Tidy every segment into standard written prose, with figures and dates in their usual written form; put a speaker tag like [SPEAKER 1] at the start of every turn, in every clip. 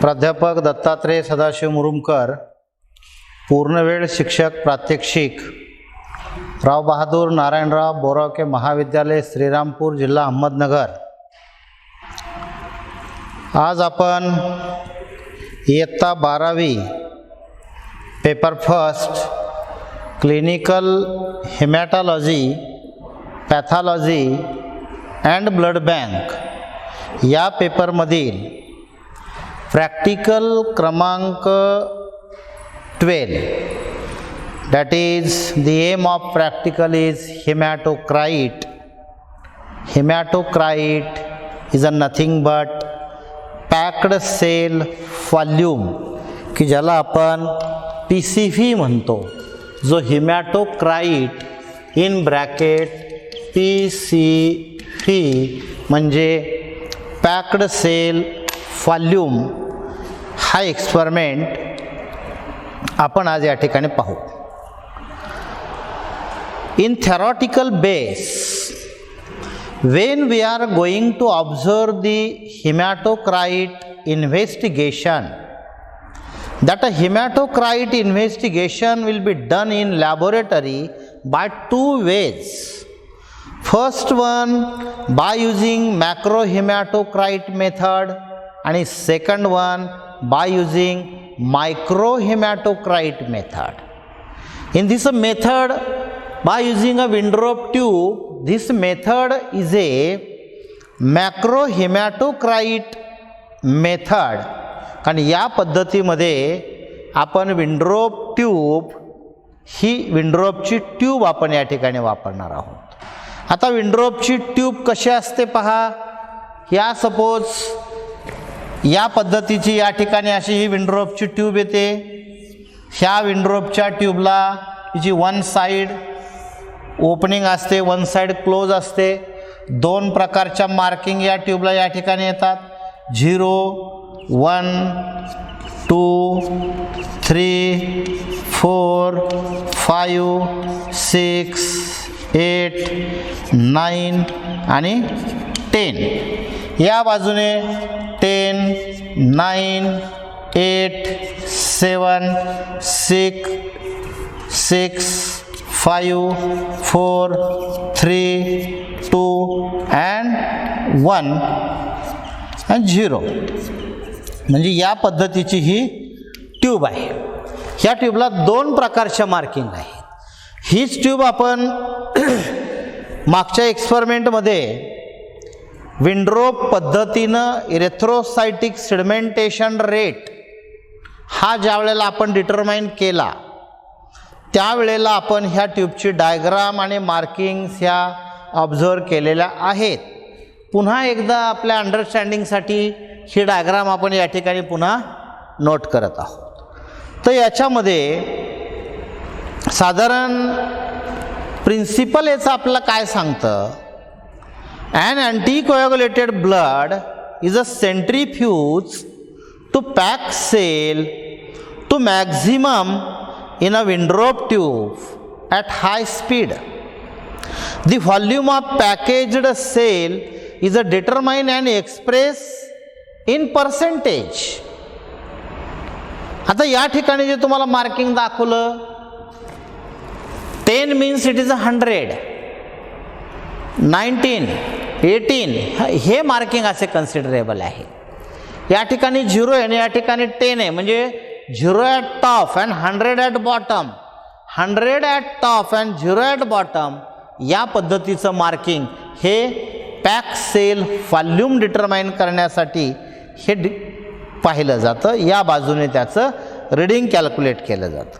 [SPEAKER 1] प्राध्यापक दत्तात्रय सदाशिव मुरुमकर, पूर्णवेळ शिक्षक प्रात्यक्षिक, राव बहादूर नारायणराव बोरावके महाविद्यालय श्रीरामपूर, जिल्हा अहमदनगर। आज आपण इयत्ता 12वी paper first clinical haematology, pathology and blood bank या पेपरमधील प्रॅक्टिकल क्रमांक 12, that is the aim of practical is hematocrit. Hematocrit is a nothing but packed cell volume की ज्याला आपण PCV म्हणतो, जो हेमॅटोक्राइट इन ब्रॅकेट PCV म्हणजे पॅक्ड सेल व्हॉल्यूम हा एक्सपेरिमेंट आपण आज या ठिकाणी पाहू। In theoretical base, when we are going to observe the hematocrit investigation, that a hematocrit investigation will be done in laboratory by two ways. First one by using macrohematocrit method and second one by using microhematocrit method. In this method, by using a Windrop tube, this method is a macrohematocrit method. कारण या पद्धतीमध्ये आपण विंड्रोप tube ही विंड्रोपची tube आपण या ठिकाणी वापरणार आहोत। आता विंड्रोपची ट्यूब कशी असते पहा। या सपोज या पद्धतीची या ठिकाणी अशी ही विंड्रोपची ट्यूब येते। ह्या विंड्रोपच्या ट्यूबला जी वन साइड ओपनिंग असते, वन साइड क्लोज असते। दोन प्रकारच्या मार्किंग या ट्यूबला या ठिकाणी येतात, 0, 1, 2, 3, 4, 5, 6, 8, 9 आणि 10। या बाजूने 10, 9, 8, 7, 6, 5, 4, 3, 2 and 1 and 0 म्हणजे या पद्धतीची ही ट्यूब आहे। ह्या ट्यूबला दोन प्रकारच्या मार्किंग आहेत। हीच ट्यूब आपण मागच्या एक्सपेरिमेंटमध्ये विंड्रोप पद्धतीनं इरेथ्रोसाइटिक सेडिमेंटेशन रेट हा ज्या वेळेला आपण डिटरमाइन केला, त्यावेळेला आपण ह्या ट्यूबची डायग्राम आणि मार्किंग्स ह्या ऑब्झर्व केलेल्या आहेत। पुन्हा एकदा आपल्या अंडरस्टँडिंगसाठी ही डायग्राम आपण या ठिकाणी पुन्हा नोट करत आहोत। तर याच्यामध्ये साधारण प्रिन्सिपल याचं आपल्याला काय सांगतं, an anticoagulated blood is a centrifuge to pack cell to maximum in a Windrop tube at high speed. The volume of packaged cell is determined and expressed in percentage. आता या ठिकाणी जे तुम्हाला मार्किंग दाखवलं, 10 means it is 100, 19, 18 हे marking असे considerable आहे। या ठिकाणी 0 आहे आणि या ठिकाणी 10 आहे, म्हणजे 0 at top and 100 at bottom, 100 at top and 0 at bottom या पद्धतीचं मार्किंग हे पॅक सेल व्हॉल्यूम डिटरमाइन करण्यासाठी हे पाहिलं जातं। या बाजूने त्याचं रीडिंग कॅल्क्युलेट केलं जातं।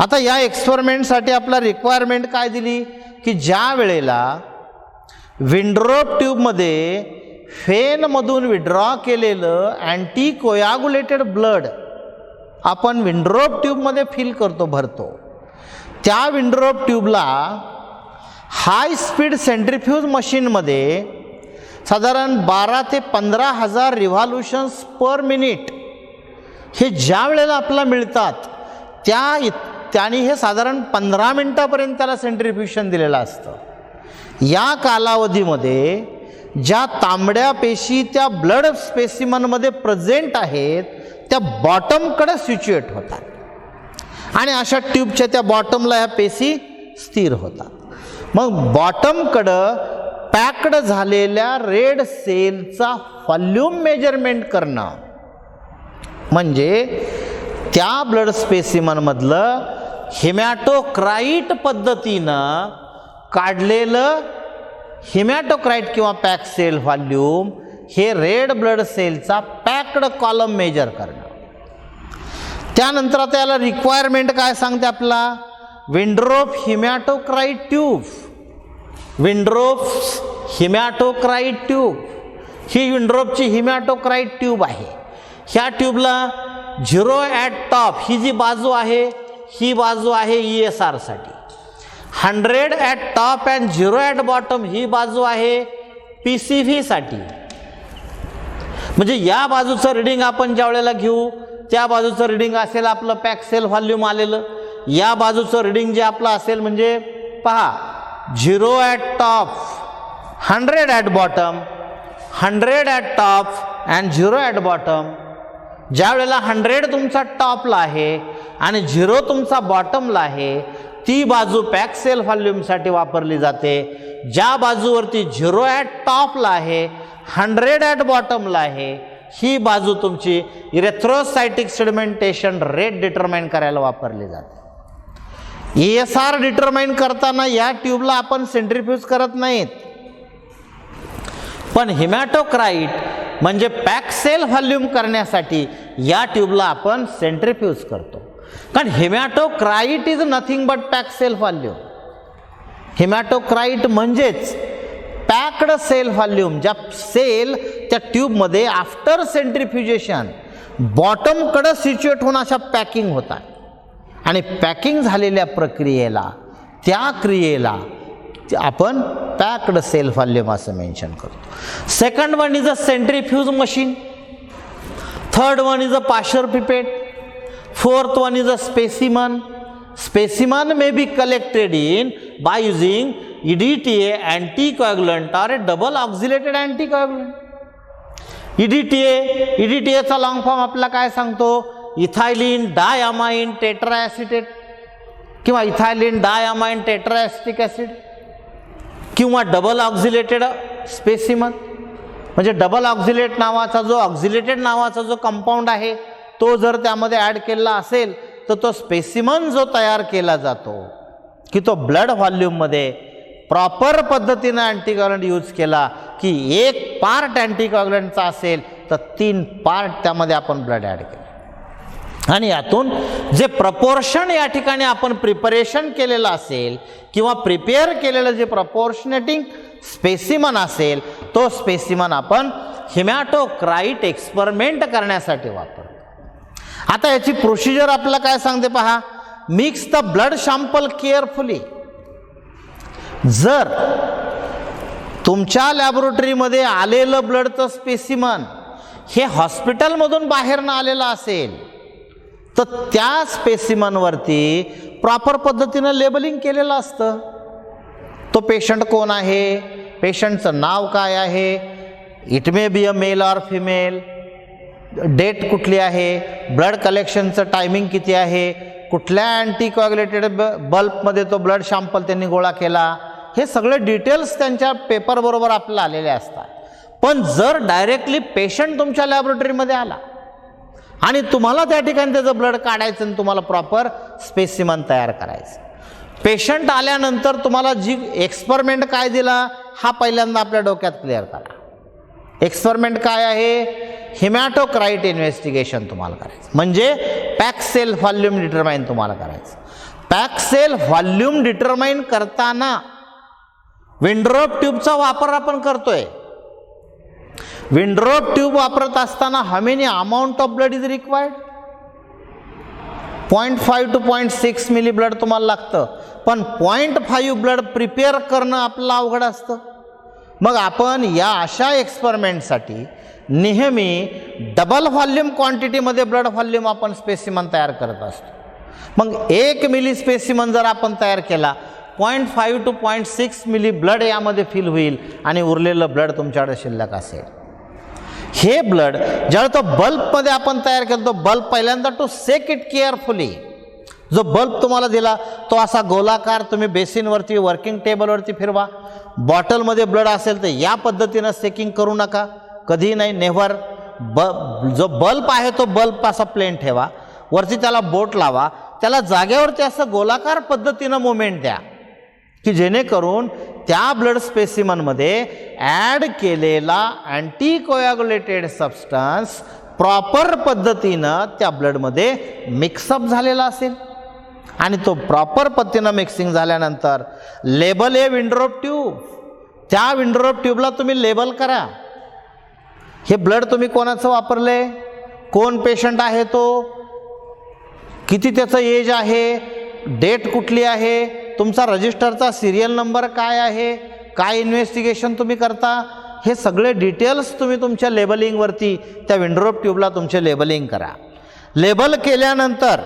[SPEAKER 1] आता या एक्सपेरिमेंटसाठी आपला रिक्वायरमेंट काय दिली की ज्या वेळेला विंड्रोप ट्यूबमध्ये फेनमधून विड्रॉ केलेलं अँटीकोयागुलेटेड ब्लड आपण विंड्रोप ट्यूबमध्ये फिल करतो, भरतो, त्या विंड्रोप ट्यूबला हाय स्पीड सेंट्रिफ्यूज मशीनमध्ये साधारण 12 ते 15 हजार रिव्हॉल्युशन्स पर मिनिट हे ज्या वेळेला आपल्याला मिळतात, त्याने हे साधारण 15 मिनिटापर्यंत त्याला सेंट्रिफ्युशन दिलेलं असतं। या कालावधीमध्ये ज्या तांबड्या पेशी त्या ब्लड स्पेसिमनमध्ये प्रेझेंट आहेत त्या बॉटमकडे सिच्युएट होतात आणि अशा ट्यूबच्या त्या बॉटमला ह्या पेशी स्थिर होतात। मग बॉटमकडं पॅक्ड झालेल्या रेड सेलचा व्हॉल्यूम मेजरमेंट करणं म्हणजे त्या ब्लड स्पेसिमनमधलं हिमॅटोक्राईट पद्धतीनं काढलेलं हिमॅटोक्राईट किंवा पॅक सेल व्हॉल्यूम हे रेड ब्लड सेलचा पॅक्ड कॉलम मेजर करणं। त्यानंतर आता याला रिक्वायरमेंट काय सांगते आपला, Wintrobe haematocrit tube, Wintrobe haematocrit tube ही विंड्रोफची हिमॅटोक्राईट ट्यूब आहे। ह्या ट्यूबला 0 ॲट टॉप ही जी बाजू आहे ही बाजू आहे ESR साठी, 100 at top and 0 at bottom ही बाजू आहे PCV साठी। म्हणजे या बाजूचं रिडिंग आपण ज्या वेळेला घेऊ त्या बाजूचं रिडिंग असेल आपलं पॅक सेल व्हॉल्यूम आलेलं, या बाजूचं रिडिंग जे आपलं असेल म्हणजे पहा 0 at top 100 at bottom, 100 at top and 0 at bottom. ज्या वेळेला 100 तुमचा टॉपला आहे आणि 0 तुमचा बॉटमला आहे ती बाजू पॅक सेल व्हॉल्यूमसाठी वापरली जाते। ज्या बाजूवरती 0 ॲट टॉपला आहे 100 ॲट बॉटमला आहे ही बाजू तुमची इरेथ्रोसायटिक सेडिमेंटेशन रेट डिटरमाइन करायला वापरली जाते। ESR डिटरमाइन करताना या ट्यूबला आपण सेंट्रीफ्यूज करत नाहीत, पण हिमॅटोक्राईट म्हणजे पॅक सेल व्हॉल्यूम करण्यासाठी या ट्यूबला आपण सेंट्रीफ्यूज करतो, कारण haematocrit is nothing but pack cell volume. Haematocrit म्हणजेच पॅक्ड सेल व्हॉल्यूम, ज्या सेल त्या ट्यूबमध्ये आफ्टर सेंट्रीफ्युजेशन बॉटमकडे सिच्युएट होऊन अशा पॅकिंग होतात आणि पॅकिंग झालेल्या प्रक्रियेला त्या क्रियेला आपण पॅक्ड सेल व्हॉल्यूम असं मेन्शन करतो। Second one is a centrifuge machine, third one is a Pasteur pipette, fourth one is a specimen. Specimen may be collected in by using EDTA anticoagulant or a double oxylated anticoagulant. EDTA चा long form आपला काय सांगतो, इथायलिन diamine tetraacetate किंवा इथायलिन diamine टेट्राएसिटिक acid किंवा double ऑक्झिलेटेड specimen. म्हणजे double ऑक्झिलेट नावाचा जो ऑक्झिलेटेड नावाचा जो कंपाऊंड आहे तो जर त्यामध्ये ॲड केला असेल तर तो स्पेसिमन जो तयार केला जातो की तो ब्लड व्हॉल्यूममध्ये प्रॉपर पद्धतीनं अँटीकॉग्युलंट यूज केला की 1 पार्ट अँटीकॉग्युलंटचा असेल तर 3 पार्ट त्यामध्ये आपण ब्लड ॲड केलं आणि यातून जे प्रपोर्शन या ठिकाणी आपण प्रिपरेशन केलेलं असेल किंवा प्रिपेअर केलेलं जे प्रपोर्शनेटिंग स्पेसिमन असेल तो स्पेसिमन आपण हिमॅटोक्राईट एक्सपेरिमेंट करण्यासाठी वापरतो। आता याची प्रोसिजर आपल्याला काय सांगते पहा, mix the blood sample carefully. जर तुमच्या लॅबोरेटरीमध्ये आलेलं ब्लडचं स्पेसिमन हे हॉस्पिटलमधून बाहेरनं आलेलं असेल तर त्या स्पेसिमनवरती प्रॉपर पद्धतीनं लेबलिंग केलेलं असतं। तो पेशंट कोण आहे, पेशंटचं नाव काय आहे, it may be a male or female, date कुठली आहे, ब्लड कलेक्शनचं टायमिंग किती आहे, कुठल्या अँटीकॉग्युलेटेड बल्बमध्ये तो ब्लड सॅम्पल त्यांनी गोळा केला, हे सगळे डिटेल्स त्यांच्या पेपरबरोबर आपल्याला आलेले असतात। पण जर डायरेक्टली पेशंट तुमच्या लॅबोरेटरीमध्ये आला आणि तुम्हाला त्या ठिकाणी त्याचं ब्लड काढायचं आणि तुम्हाला प्रॉपर स्पेसिमन तयार करायचं, पेशंट आल्यानंतर तुम्हाला जी एक्सपेरिमेंट काय दिला हा पहिल्यांदा आपल्या डोक्यात क्लिअर करा। एक्सपेरिमेंट काय आहे, हिमॅटोक्राईट इन्व्हेस्टिगेशन तुम्हाला करायचं, म्हणजे पॅक सेल व्हॉल्यूम डिटरमाइन तुम्हाला करायचं। पॅक सेल व्हॉल्यूम डिटरमाइन करताना विंड्रोप ट्यूबचा वापर आपण करतोय। विंड्रोप ट्यूब वापरत असताना how many amount of blood is required, 0.5 to 0.6 ml blood तुम्हाला लागतं, पण 0.5 ब्लड प्रिपेअर करणं आपलं अवघड असतं। मग आपण या अशा एक्सपेरिमेंटसाठी नेहमी डबल व्हॉल्यूम क्वांटिटीमध्ये ब्लड व्हॉल्यूम आपण स्पेसिमन तयार करत असतो। मग 1 मिली स्पेसिमन जर आपण तयार केला 0.5 to 0.6 मिली ब्लड यामध्ये फिल होईल आणि उरलेलं ब्लड तुमच्याकडे शिल्लक असेल. हे ब्लड ज्यावेळी तो बल्बमध्ये आपण तयार केला, तो बल्ब पहिल्यांदा टू सेक इट केअरफुली. जो बल्ब तुम्हाला दिला तो असा गोलाकार तुम्ही बेसिनवरती वर्किंग टेबलवरती फिरवा. बॉटलमध्ये ब्लड असेल तर या पद्धतीनं सेकिंग करू नका, कधी नाही, नेव्हर. जो बल्ब आहे तो बल्ब असा प्लेन ठेवा, वरती त्याला बोट लावा, त्याला जागेवरती असं गोलाकार पद्धतीनं मुवमेंट द्या की जेणेकरून त्या ब्लड स्पेसिमनमध्ये ॲड केलेला अँटीकोॲग्युलेटेड सबस्टन्स प्रॉपर पद्धतीनं त्या ब्लडमध्ये मिक्सअप झालेला असेल. आणि तो प्रॉपर पद्धतीनं मिक्सिंग झाल्यानंतर लेबल ए विंड्रोप ट्यूब. त्या विंड्रोप ट्यूबला तुम्ही लेबल करा. हे ब्लड तुम्ही कोणाचं वापरले, कोण पेशंट आहे तो, किती त्याचं एज आहे, डेट कुठली आहे, तुमचा रजिस्टरचा सिरियल नंबर काय आहे, काय इन्व्हेस्टिगेशन तुम्ही करता, हे सगळे डिटेल्स तुम्ही तुमच्या लेबलिंगवरती त्या विंड्रोप ट्यूबला तुमचे लेबलिंग करा. लेबल केल्यानंतर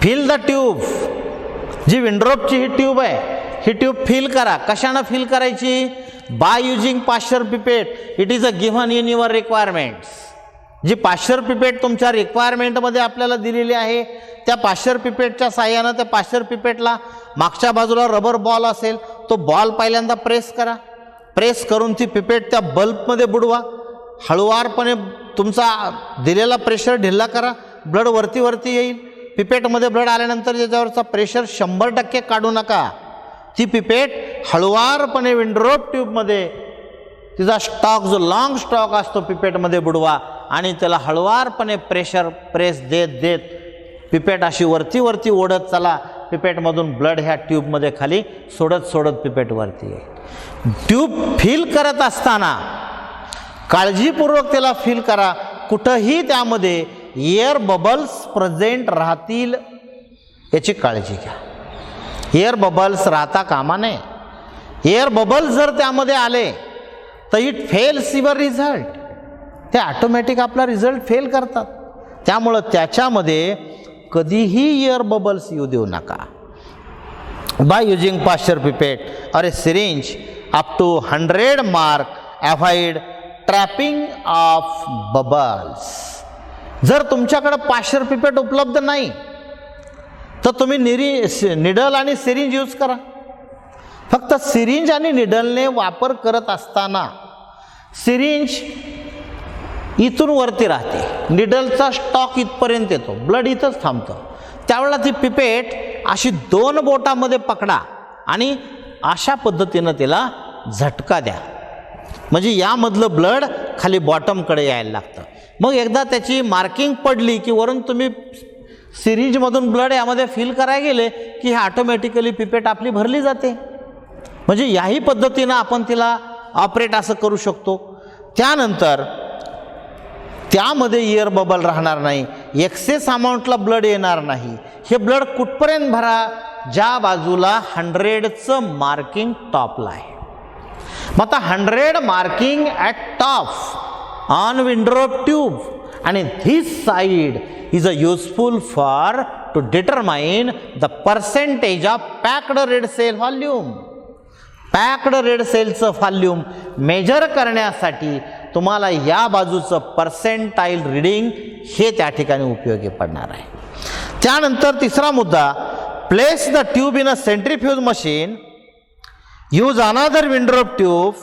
[SPEAKER 1] फिल द ट्यूब. जी विंड्रोपची ही ट्यूब आहे, ही ट्यूब फिल करा. कशानं फिल करायची? By using Pasteur pipette. It is a given in your requirements. जी पाश्चर पिपेट तुमच्या रिक्वायरमेंटमध्ये आपल्याला दिलेली आहे, त्या पाश्चर पिपेटच्या साह्यानं त्या पाश्चर पिपेटला मागच्या बाजूला रबर बॉल असेल, तो बॉल पहिल्यांदा प्रेस करा. प्रेस करून ती पिपेट त्या बल्बमध्ये बुडवा. हळुवारपणे तुमचा दिलेला प्रेशर ढिल्ला करा, ब्लड वरती वरती येईल. पिपेटमध्ये ब्लड आल्यानंतर त्याच्यावरचा प्रेशर 100% काढू नका. ती पिपेट हळुवारपणे विंड्रोप ट्यूबमध्ये तिचा स्टॉक, जो लॉंग स्टॉक असतो, पिपेटमध्ये बुडवा आणि त्याला हळुवारपणे प्रेस देत देत पिपेट अशी वरती वरती ओढत चला. पिपेटमधून ब्लड ह्या ट्यूबमध्ये खाली सोडत सोडत पिपेट वरती येईल. ट्यूब फिल करत असताना काळजीपूर्वक त्याला फिल करा. कुठंही त्यामध्ये एअर बबल्स प्रेझेंट राहतील याची काळजी घ्या. एअर बबल्स राहता कामा नये. एअर बबल्स जर त्यामध्ये आले तर इट फेल्स युअर रिझल्ट. ते ऑटोमॅटिक आपला रिझल्ट फेल करतात. त्यामुळं त्याच्यामध्ये कधीही एअर बबल्स येऊ देऊ नका. Bye using Pasteur pipette or a syringe up to 100 mark avoid trapping of bubbles. जर तुमच्याकडे पाश्चर पिपेट उपलब्ध नाही तर तुम्ही निडल आणि सिरिंज यूज करा. फक्त सिरिंज आणि निडलने वापर करत असताना सिरिंज इथून वरती राहते, निडलचा स्टॉक इथपर्यंत येतो, ब्लड इथंच थांबतं. त्यावेळेला ती पिपेट अशी 2 बोटामध्ये पकडा आणि अशा पद्धतीनं तिला झटका द्या, म्हणजे यामधलं ब्लड खाली बॉटमकडे यायला लागतं. मग एकदा त्याची मार्किंग पडली की वरून तुम्ही सिरिंजमधून ब्लड यामध्ये फिल करायला गेले की हे ऑटोमॅटिकली पिपेट आपली भरली जाते. म्हणजे याही पद्धतीनं आपण तिला ऑपरेट असं करू शकतो. त्यानंतर त्यामध्ये एअर बबल राहणार नाही, एक्सेस अमाऊंटला ब्लड येणार नाही. हे ब्लड कुठपर्यंत भरा? ज्या बाजूला 100चं मार्किंग टॉपला आहे. मग आता 100 marking at top on Wintrobe tube आणि this side is a useful for to determine the percentage of packed red cell volume. Packed red सेलचं व्हॉल्यूम मेजर करण्यासाठी तुम्हाला या बाजूचं पर्सेंटाईल रीडिंग हे त्या ठिकाणी उपयोगी पडणार आहे. त्यानंतर तिसरा मुद्दा, place the tube in a centrifuge machine. Use अनादर विंड्रोप tube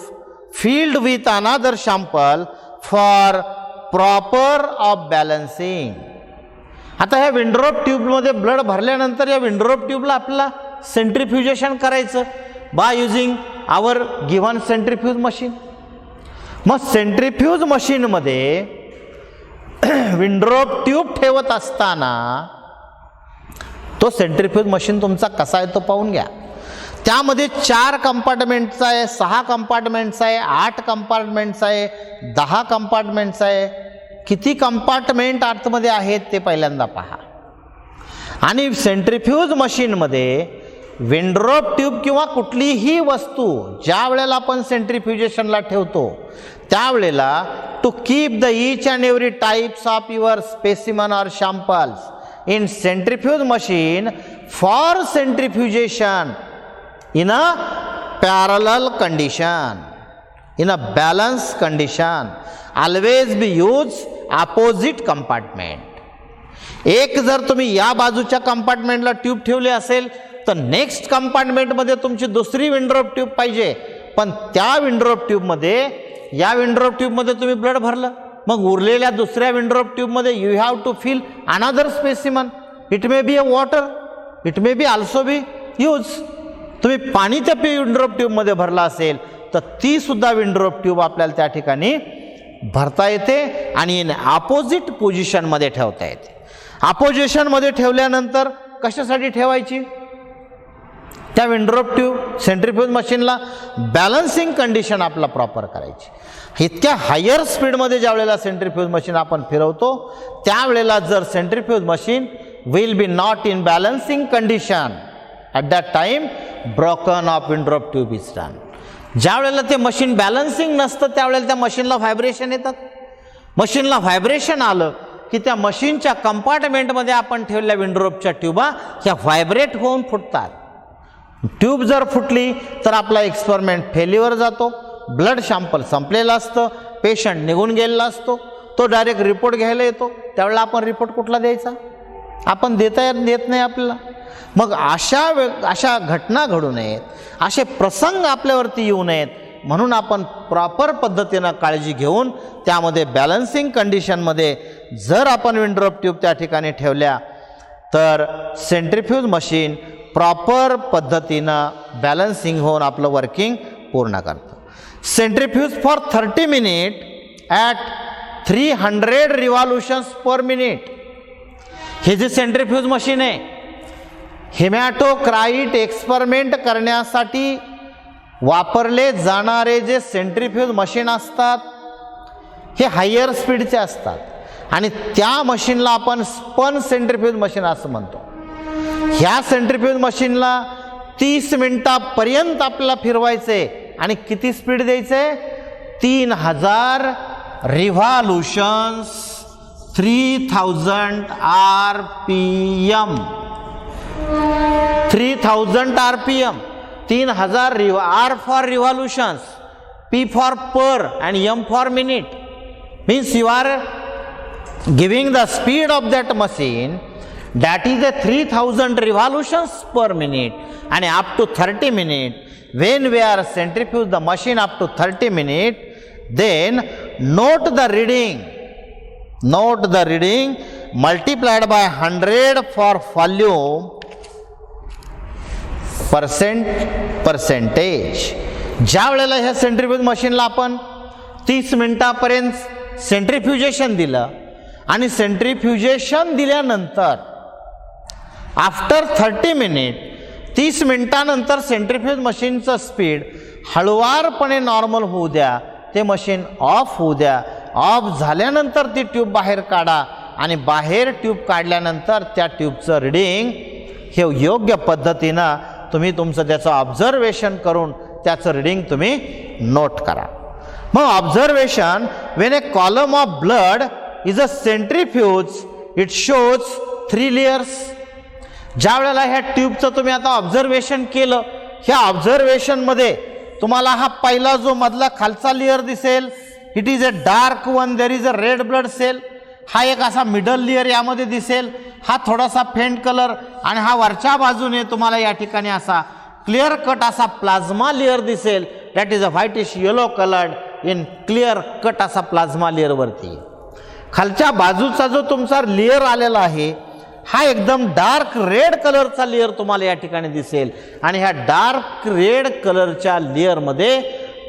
[SPEAKER 1] filled with another sample for proper of balancing. आता ह्या विंड्रोप ट्यूबमध्ये ब्लड भरल्यानंतर या विंड्रोप ट्यूबला आपल्याला सेंट्रीफ्युजेशन करायचं by using our given centrifuge machine. मग सेंट्रीफ्यूज मशीनमध्ये विंड्रोप ट्यूब ठेवत असताना तो सेंट्रीफ्यूज मशीन तुमचा कसा आहे तो पाहून घ्या. त्यामध्ये 4 कंपार्टमेंटचा आहे, 6 कंपार्टमेंटचा आहे, 8 कंपार्टमेंटचा आहे, 10 कंपार्टमेंटचा आहे. किती कंपार्टमेंट आतमध्ये आहेत ते पहिल्यांदा पहा. आणि सेंट्रीफ्यूज मशीनमध्ये विंड्रोप ट्यूब किंवा कुठलीही वस्तू ज्या वेळेला आपण सेंट्रीफ्युजेशनला ठेवतो त्यावेळेला to keep the each and every types of your specimen or samples in centrifuge machine for centrifugation in a parallel condition, in a balanced condition. Always be use opposite compartment. एक जर तुम्ही या बाजूच्या कंपार्टमेंटला ट्यूब ठेवली असेल तर next कंपार्टमेंटमध्ये तुमची दुसरी विंड्रॉप ट्यूब पाहिजे, पण त्या विंड्रॉप ट्यूबमध्ये या विंड्रॉप ट्यूबमध्ये तुम्ही ब्लड भरलं, मग उरलेल्या दुसऱ्या विंड्रॉप ट्यूबमध्ये you have to fill another specimen. It may be a water, it may be also be use. तुम्ही पाणी त्या विंड्रॉप ट्यूबमध्ये भरला असेल तर ती सुद्धा विंड्रॉप ट्यूब आपल्याला त्या ठिकाणी भरता येते आणि अपोजिट पोझिशनमध्ये ठेवता येते. अपोजिशनमध्ये ठेवल्यानंतर कशासाठी ठेवायची? त्या विंड्रॉप ट्यूब सेंट्रिफ्यूज मशीनला बॅलन्सिंग कंडिशन आपला प्रॉपर करायची. इतक्या हायर स्पीडमध्ये ज्या वेळेला सेंट्रिफ्यूज मशीन आपण फिरवतो त्यावेळेला जर centrifuge machine will be not in balancing condition, at that time broken of Wintrobe tube is done. ज्या वेळेला ते मशीन बॅलन्सिंग नसतं त्यावेळेला त्या मशीनला व्हायब्रेशन येतात. मशीनला व्हायब्रेशन आलं की त्या मशीनच्या कंपार्टमेंटमध्ये आपण ठेवलेल्या विंड्रॉपच्या ट्यूबा ह्या व्हायब्रेट होऊन फुटतात. ट्यूब जर फुटली तर आपला एक्सपेरिमेंट फेल्युअर जातो, ब्लड सॅम्पल संपलेला असतं, पेशंट निघून गेलेला असतो, तो डायरेक्ट रिपोर्ट घ्यायला येतो. त्यावेळेला आपण रिपोर्ट कुठला द्यायचा? आपण देत नाही आपल्याला. मग अशा घटना घडू नयेत, असे प्रसंग आपल्यावरती येऊ नयेत म्हणून आपण प्रॉपर पद्धतीनं काळजी घेऊन त्यामध्ये बॅलन्सिंग कंडिशनमध्ये जर आपण विंड्रॉप ट्यूब त्या ठिकाणी ठेवल्या तर सेंट्रिफ्यूज मशीन प्रॉपर पद्धतीनं बॅलन्सिंग होऊन आपलं वर्किंग पूर्ण करतं. Centrifuge for 30 minute at 300 revolutions per minute. हे जे सेंट्रिफ्यूज मशीन आहे, हेमॅटोक्राईट एक्सपेरिमेंट करण्यासाठी वापरले जाणारे जे सेंट्रिफ्यूज मशीन असतात हे हायर स्पीडचे असतात आणि त्या मशीनला आपण स्पन सेंट्रिफ्यूज मशीन असं म्हणतो. ह्या सेंट्रिफ्यूज मशीनला 30 मिनिटापर्यंत आपल्याला फिरवायचे आणि किती स्पीड द्यायचे? 3000 रिव्हॉल्युशन्स, 3000 RPM. 3000 RPM, 3000 R for revolutions, P for per and M for minute. Means you are giving the speed of that machine, that is a 3000 revolutions per minute and up to 30 minutes. When we are centrifuge the machine up to 30 minutes, then note the reading multiplied by 100 for volume percentage. ज्या वेळेला ह्या सेंट्रिफ्यूज मशीनला आपण 30 मिनिटापर्यंत सेंट्रिफ्युजेशन दिलं आणि सेंट्रिफ्युजेशन दिल्यानंतर after 30 minute, 30 मिनिटानंतर सेंट्रिफ्यूज मशीनचं स्पीड हळुवारपणे नॉर्मल होऊ द्या, ते मशीन ऑफ होऊ द्या. ऑफ झाल्यानंतर ती ट्यूब बाहेर काढा आणि बाहेर ट्यूब काढल्यानंतर त्या ट्यूबचं रिडिंग हे योग्य पद्धतीनं तुम्ही तुमचं त्याचं ऑब्झर्वेशन करून त्याचं रिडिंग तुम्ही नोट करा. मग observation, when a column of blood is a centrifuge it shows 3 layers. ज्या वेळेला ह्या ट्यूबचं तुम्ही आता ऑब्झर्वेशन केलं, ह्या ऑब्झर्वेशनमध्ये तुम्हाला हा पहिला जो मधला खालचा लेअर दिसेल, it is a dark one, there is a red blood cell. हा एक असा मिडल लेअर यामध्ये दिसेल, हा थोडासा फेंट कलर, आणि हा वरच्या बाजूने तुम्हाला या ठिकाणी असा क्लिअर कट असा प्लाझ्मा लेअर दिसेल, that is a whitish yellow coloured in clear cut असा प्लाझ्मा लेअरवरती. खालच्या बाजूचा जो तुमचा लेअर आलेला आहे हा एकदम डार्क रेड कलरचा लेअर तुम्हाला या ठिकाणी दिसेल आणि ह्या डार्क रेड कलरच्या लेअरमध्ये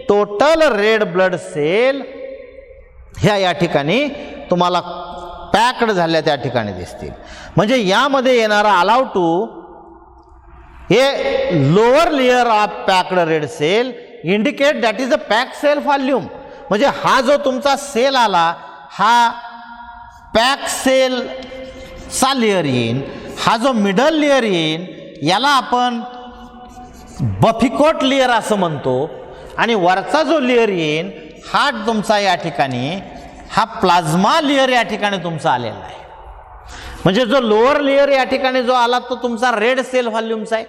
[SPEAKER 1] टोटल रेड ब्लड सेल ह्या या ठिकाणी तुम्हाला पॅक्ड झाल्या त्या ठिकाणी दिसतील. म्हणजे यामध्ये येणारा अलाउ टू हे lower layer of packed red cell indicate that is a pack cell volume. म्हणजे हा जो तुमचा सेल आला हा पॅक सेल चा लेअर येईन, हा जो मिडल लेअर येईन याला आपण बफिकोट लेअर असं म्हणतो, आणि वरचा जो लेअर येईन हा तुमचा या ठिकाणी हा प्लाझ्मा लेअर या ठिकाणी तुमचा आलेला आहे. म्हणजे जो लोअर लेअर या ठिकाणी जो आला तो तुमचा रेड सेल व्हॉल्यूमचा आहे.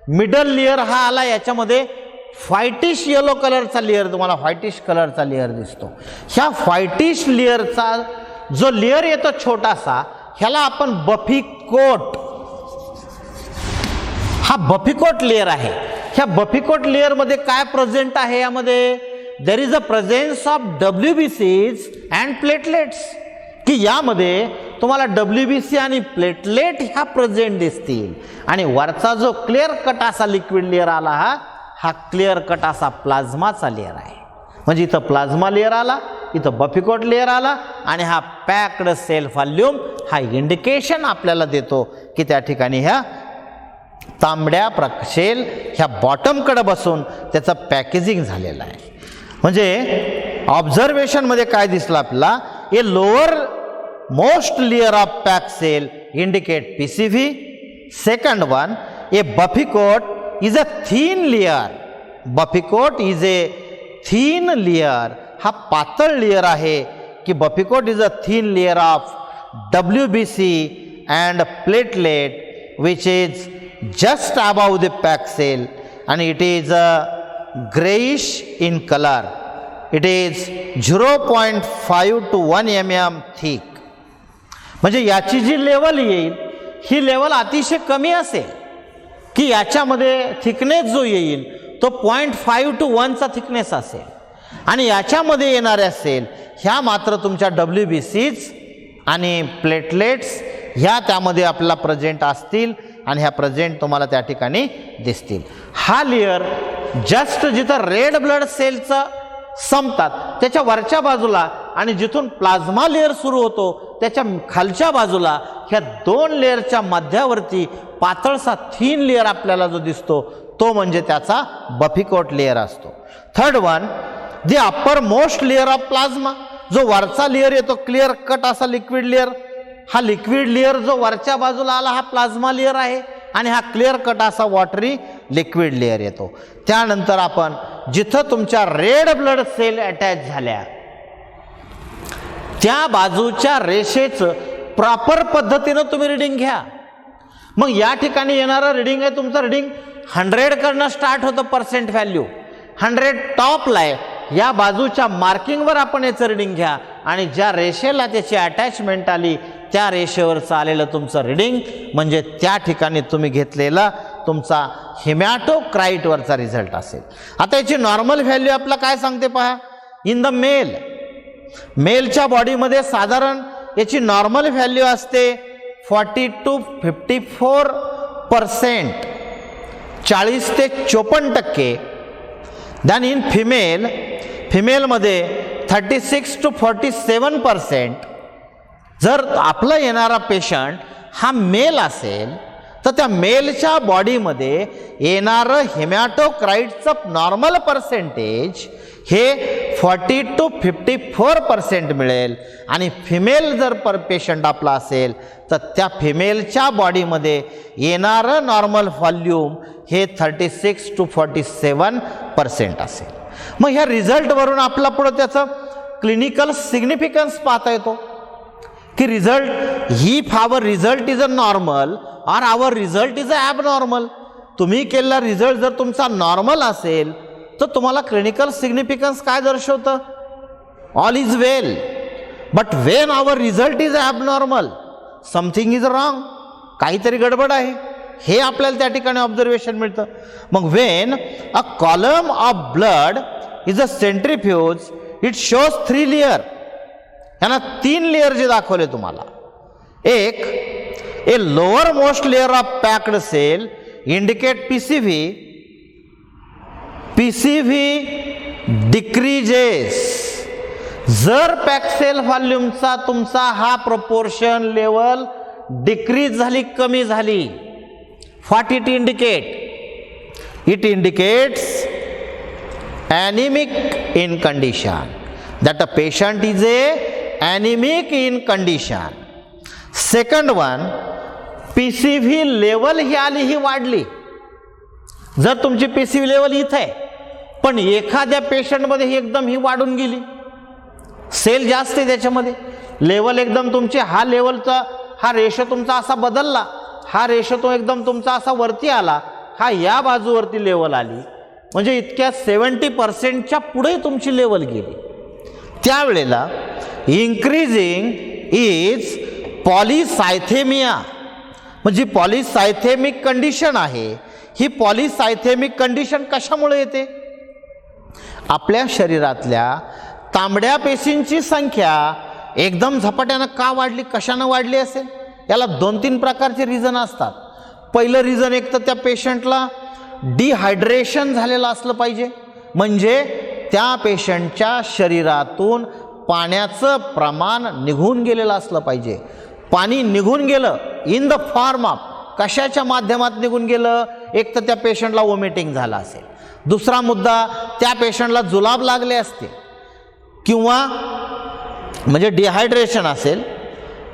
[SPEAKER 1] मिडल लेअर हा आला, याच्यामध्ये व्हाईटिश येलो कलरचा लेअर, तुम्हाला व्हाईटिश कलरचा लेअर दिसतो. ह्या व्हाईटिश लेअरचा जो लेअर येतो छोटासा, ह्याला आपण बफी कोट, हा बफी कोट लेअर आहे. ह्या बफी कोट लेअर मध्ये काय प्रेझेंट आहे, यामध्ये देर is a presence of WBCs and platelets, की यामध्ये तुम्हाला WBC आणि प्लेटलेट ह्या प्रेझेंट दिसतील. आणि वरचा जो क्लिअर कट असा लिक्विड लेअर आला, हा क्लिअर कट असा प्लाझ्माचा लेअर आहे. म्हणजे इथं प्लाझ्मा लेअर आला, इथं बफिकोट लेअर आला, आणि हा पॅक्ड सेल व्हॉल्यूम हा इंडिकेशन आपल्याला देतो की त्या ठिकाणी ह्या तांबड्या सेल ह्या बॉटमकडे बसून त्याचं पॅकेजिंग झालेलं आहे. म्हणजे ऑब्झर्वेशनमध्ये काय दिसलं आपल्याला, a lowermost layer of pack cell indicate PCV. Second one, a buffy coat is a thin layer. Buffy coat is a thin layer, हा पातळ लेअर आहे की buffy coat is a thin layer of WBC and platelet which is just above the packed cell, and it is grayish in color. It is 0.5 to 1 mm thick. म्हणजे याची जी level येईल ही level अतिशय कमी असेल, की याच्यामध्ये थिकनेस जो येईल तो 0.5 to 1 चा थिकनेस असेल. आणि याच्यामध्ये येणाऱ्या सेल ह्या मात्र तुमच्या WBCs आणि प्लेटलेट्स ह्या त्यामध्ये आपल्याला प्रेझेंट असतील, आणि ह्या प्रेझेंट तुम्हाला त्या ठिकाणी दिसतील. हा लेअर जस्ट जिथं रेड ब्लड सेलचं संपतात त्याच्या वरच्या बाजूला आणि जिथून प्लाझ्मा लेअर सुरू होतो त्याच्या खालच्या बाजूला ह्या दोन लेअरच्या मध्यावरती पातळसा थीन लेअर आपल्याला जो दिसतो तो म्हणजे त्याचा बफिकोट लेअर असतो. Third one, the uppermost layer of plasma, जो वरचा लेअर येतो क्लिअर कट असा लिक्विड लेअर, हा लिक्विड लेअर जो वरच्या बाजूला आला हा प्लाझ्मा लेअर आहे, आणि हा क्लिअर कट असा वॉटरी लिक्विड लेअर येतो. त्यानंतर आपण जिथं तुमच्या रेड ब्लड सेल अटॅच झाल्या त्या बाजूच्या रेषेचं प्रॉपर पद्धतीनं तुम्ही रिडिंग घ्या. मग या ठिकाणी येणारं रिडिंग आहे तुमचं रिडिंग 100 कडनं स्टार्ट होतं पर्सेंट व्हॅल्यू, 100 टॉपला आहे. या बाजूच्या मार्किंगवर आपण याचं रिडिंग घ्या, आणि ज्या रेषेला त्याची अटॅचमेंट आली त्या रेषेवरचं आलेलं तुमचं रिडिंग म्हणजे त्या ठिकाणी तुम्ही घेतलेला तुमचा हिमॅटोक्राईटवरचा रिझल्ट असेल. आता याची नॉर्मल व्हॅल्यू आपला काय सांगते पहा. इन द मेलच्या बॉडीमध्ये साधारण याची नॉर्मल व्हॅल्यू असते 40 to 54%, 40 ते 54%. दॅन इन फिमेलमध्ये 36 to 47%. जर आपला येणारा पेशंट हा मेल असेल तर त्या मेलच्या बॉडीमध्ये येणारं हिमॅटोक्राईटचं नॉर्मल पर्सेंटेज हे 40 to 54% मिळेल. आणि फिमेल जर पेशंट आपला असेल तर त्या फिमेलच्या बॉडीमध्ये येणारं नॉर्मल व्हॉल्यूम हे 36 to 47% असेल. मग ह्या रिझल्टवरून आपला पुढं त्याचं क्लिनिकल सिग्निफिकन्स पाहता येतो की result if our result is a normal or our result is a abnormal. तुम्ही केलेला रिझल्ट जर तुमचा नॉर्मल असेल तर तुम्हाला क्लिनिकल सिग्निफिकन्स काय दर्शवतं, all is well. But when our result is abnormal something is wrong, काहीतरी गडबड आहे हे आपल्याला त्या ठिकाणी ऑब्झर्वेशन मिळतं. मग when a column of blood is a centrifuge it shows 3 layer. यांना 3 लेअर जे दाखवले तुम्हाला. एक, a lowermost layer of packed cell indicate PCV decreases. जर पॅक सेल व्हॉल्यूमचा तुमचा हा प्रपोर्शन लेवल डिक्रीज झाली, कमी झाली, what it indicate? It indicates anemic in condition, that a patient is a anemic in condition. Second one, PCV level ही आली, ही वाढली. जर तुमची PCV लेवल इथे आहे पण एखाद्या पेशंटमध्ये ही एकदम ही वाढून गेली, सेल जास्त आहे त्याच्यामध्ये, लेवल एकदम तुमची हा लेवलचा हा रेशो तुमचा असा बदलला, हा रेशो तो एकदम तुमचा असा वरती आला, हा या बाजूवरती लेवल आली, म्हणजे इतक्या 70% पुढे तुमची लेवल गेली. त्यावेळेला इन्क्रीजिंग इज पॉलिसायथेमिया, म्हणजे पॉलिसायथेमिक कंडिशन आहे. ही पॉलिसायथेमिक कंडिशन कशामुळे येते? आपल्या शरीरातल्या तांबड्या पेशींची संख्या एकदम झपाट्यानं का वाढली, कशानं वाढली असेल? याला 2-3 प्रकारचे रिझन असतात. पहिलं रिझन एक तर त्या पेशंटला डिहायड्रेशन झालेलं असलं पाहिजे, म्हणजे त्या पेशंटच्या शरीरातून पाण्याचं प्रमाण निघून गेलेलं असलं पाहिजे. पाणी निघून गेलं इन द फॉर्म ऑफ कशाच्या माध्यमात निघून गेलं? एक तर त्या पेशंटला वॉमिटिंग झालं असेल, दुसरा मुद्दा त्या पेशंटला जुलाब लागले असते, किंवा म्हणजे डिहायड्रेशन असेल,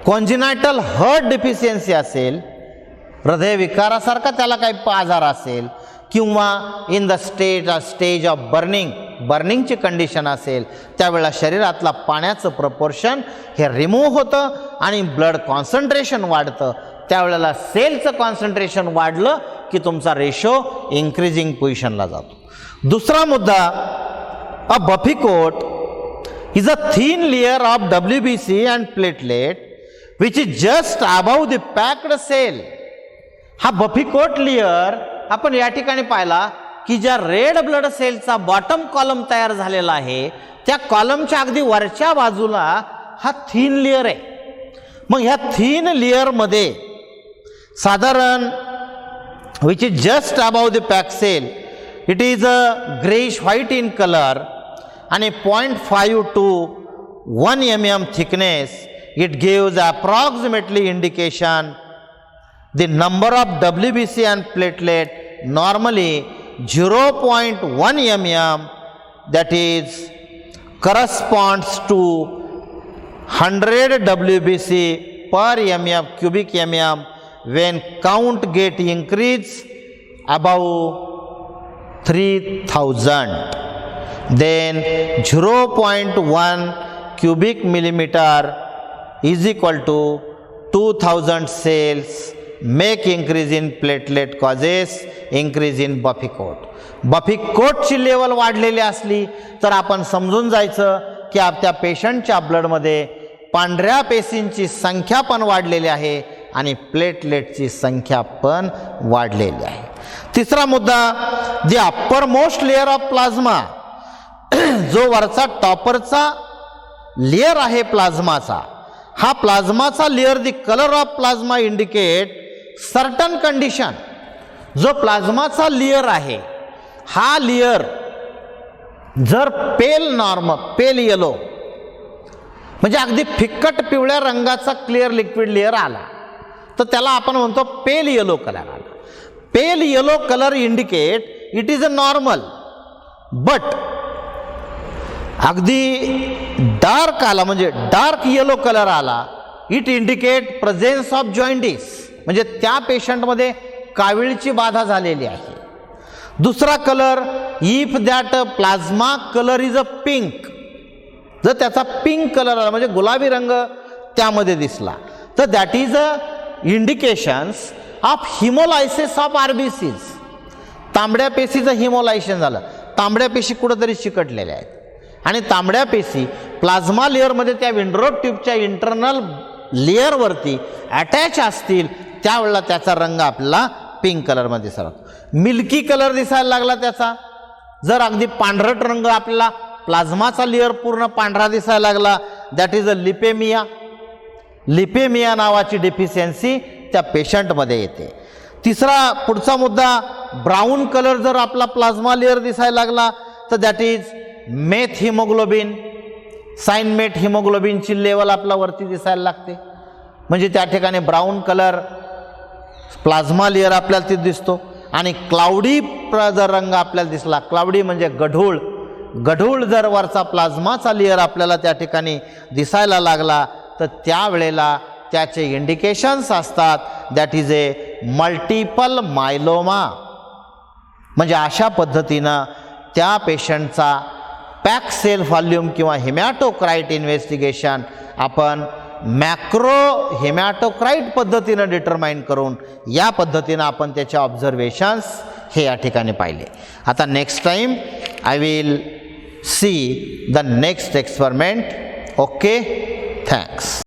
[SPEAKER 1] कॉन्जिनायटल हार्ट डिफिशियन्सी असेल, हृदयविकारासारखा त्याला काही आजार असेल, किंवा इन द स्टेज ऑफ बर्निंगची कंडिशन असेल, त्यावेळेला शरीरातला पाण्याचं प्रपोर्शन हे रिमूव्ह होतं आणि ब्लड कॉन्सन्ट्रेशन वाढतं. त्यावेळेला सेलचं कॉन्सन्ट्रेशन वाढलं की तुमचा रेशो इन्क्रीजिंग पोझिशनला जातो. दुसरा मुद्दा, a buffy coat is a thin layer of WBC and platelet which is just above the packed cell. हा बफी कोट लेयर आपण या ठिकाणी पाहिला की ज्या रेड ब्लड सेलचा बॉटम कॉलम तयार झालेला आहे, त्या कॉलमच्या अगदी वरच्या बाजूला हा थिन लेयर आहे. मग ह्या थिन लेयरमध्ये साधारण which is just above the pack cell, it is a greyish white in colour आणि 0.5 to 1 mm thickness. It gives approximately indication the number of WBC and platelet, normally 0.1 mm, that is corresponds to 100 WBC per mm cubic mm. When count get increased above 3000, then 0.1 cubic millimeter is equal to 2000 cells. Make increase in platelet causes increase in buffy coat. Buffy कोटची level वाढलेली असली तर आपण समजून जायचं की त्या पेशंटच्या ब्लडमध्ये पांढऱ्या पेशींची संख्या पण वाढलेली आहे आणि प्लेटलेटची संख्या पण वाढलेली आहे. तिसरा मुद्दा, the uppermost layer of plasma, जो वरचा टॉपरचा लेअर आहे प्लाझ्माचा, हा प्लाझ्माचा layer, the colour of plasma indicate certain condition. जो प्लाझ्माचा लेअर आहे, हा लेअर जर पेल येलो म्हणजे अगदी फिक्कट पिवळ्या रंगाचा क्लिअर लिक्विड लेअर आला तर त्याला आपण म्हणतो पेल येलो कलर आला. Pale yellow colour indicate it is a normal, but अगदी डार्क आला म्हणजे डार्क येलो कलर आला, it indicate presence of jaundice, म्हणजे त्या पेशंटमध्ये कावीळची बाधा झालेली आहे. दुसरा colour, if that plasma colour is a pink, जर त्याचा पिंक कलर आला म्हणजे गुलाबी रंग त्यामध्ये दिसला तर that is a indications of haemolysis of RBCs. तांबड्या पेशीचं हिमोलायशन झालं, तांबड्या पेशी कुठंतरी चिकटलेल्या आहेत आणि तांबड्या पेशी प्लाझ्मा लेअरमध्ये त्या विंडरोड ट्यूबच्या इंटरनल लेअरवरती अटॅच असतील, त्यावेळेला त्याचा रंग आपल्याला पिंक कलरमध्ये दिसला. मिल्की कलर दिसायला लागला त्याचा. जर अगदी पांढरट रंग आपल्याला प्लाझ्माचा लेअर पूर्ण पांढरा दिसायला लागला, दॅट इज अ लिपेमिया. लिपेमिया नावाची डिफिशियन्सी त्या पेशंटमध्ये येते. तिसरा पुढचा मुद्दा, ब्राऊन कलर जर आपला प्लाझ्मा लेअर दिसायला लागला तर दॅट इज मेथ हिमोग्लोबिन. साइन मेथ हिमोग्लोबिनची लेवल आपला वरती दिसायला लागते, म्हणजे त्या ठिकाणी ब्राऊन कलर प्लाझ्मा लेअर आपल्याला तिथे दिसतो. आणि क्लाउडी जर रंग आपल्याला दिसला, क्लाउडी म्हणजे गढूळ, गढूळ जर वरचा प्लाझ्माचा लेअर आपल्याला त्या ठिकाणी दिसायला लागला तर त्यावेळेला त्याचे इंडिकेशन्स असतात, that is a multiple myeloma. म्हणजे अशा पद्धतीनं त्या पेशंटचा पॅक सेल व्हॉल्यूम किंवा हिमॅटोक्राइट इन्व्हेस्टिगेशन आपण मॅक्रो हेमॅटोक्राईट पद्धतीनं डिटरमाइन करून या पद्धतीनं आपण त्याचे ऑब्झर्वेशन्स हे या ठिकाणी पाहिले. आता next time I will see the next experiment. Okay, thanks.